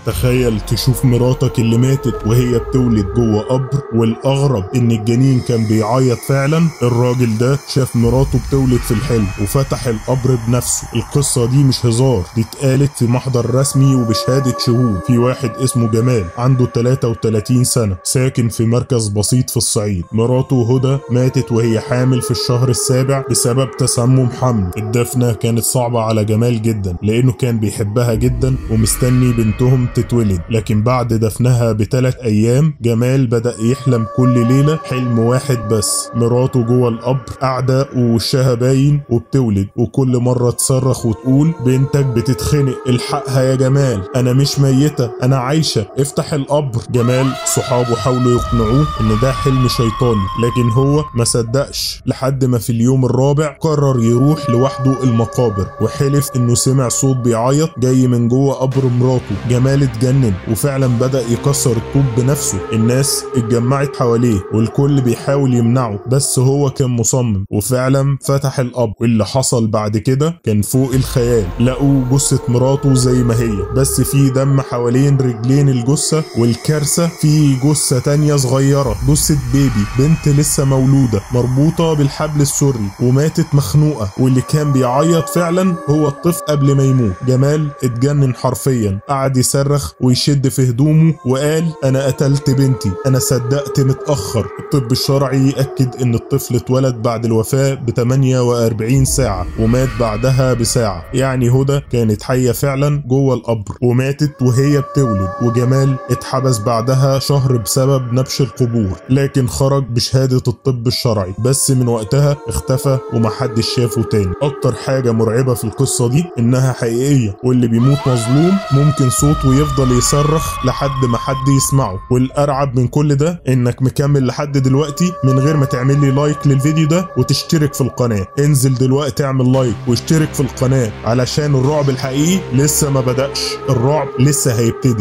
تخيل تشوف مراتك اللي ماتت وهي بتولد جوه قبر، والاغرب ان الجنين كان بيعيط فعلا. الراجل ده شاف مراته بتولد في الحلم وفتح القبر بنفسه. القصة دي مش هزار، دي اتقالت في محضر رسمي وبشهادة شهود. في واحد اسمه جمال عنده 33 سنة ساكن في مركز بسيط في الصعيد. مراته هدى ماتت وهي حامل في الشهر السابع بسبب تسمم حمل. الدفنة كانت صعبة على جمال جدا لانه كان بيحبها جدا ومستني بنتهم تتولد. لكن بعد دفنها ب3 ايام جمال بدأ يحلم كل ليلة حلم واحد بس، مراته جوه القبر قاعدة ووشها باين وبتولد، وكل مرة تصرخ وتقول بنتك بتتخنق، الحقها يا جمال، انا مش ميتة انا عايشة، افتح القبر. جمال صحابه حاولوا يقنعوه ان ده حلم شيطاني لكن هو ما صدقش، لحد ما في اليوم الرابع قرر يروح لوحده المقابر، وحلف انه سمع صوت بيعيط جاي من جوه قبر مراته. جمال اتجنن وفعلا بدأ يكسر الطوب بنفسه. الناس اتجمعت حواليه والكل بيحاول يمنعه بس هو كان مصمم، وفعلا فتح القبر. واللي حصل بعد كده كان فوق الخيال. لقوا جثة مراته زي ما هي بس في دم حوالين رجلين الجثة، والكارثة في جثة تانية صغيرة، جثة بيبي، بنت لسه مولودة مربوطة بالحبل السري وماتت مخنوقة، واللي كان بيعيط فعلا هو الطفل قبل ما يموت. جمال اتجنن حرفيا، قعد يصرخ ويشد في هدومه وقال انا قتلت بنتي، انا صدقت متأخر. الطب الشرعي يأكد ان الطفل اتولد بعد الوفاة ب48 ساعة ومات بعدها بساعة، يعني هدى كانت حية فعلا جوه القبر وماتت وهي بتولد. وجمال اتحبس بعدها شهر بسبب نبش القبور لكن خرج بشهادة الطب الشرعي، بس من وقتها اختفى ومحدش شافه تاني. اكتر حاجة مرعبة في القصة دي انها حقيقية، واللي بيموت مظلوم ممكن صوته يفضل يصرخ لحد ما حد يسمعه. والارعب من كل ده انك مكمل لحد دلوقتي من غير ما تعمل لي لايك للفيديو ده وتشترك في القناة. انزل دلوقتي اعمل لايك واشترك في القناة علشان الرعب الحقيقي لسه ما بدأش، الرعب لسه هيبتدي.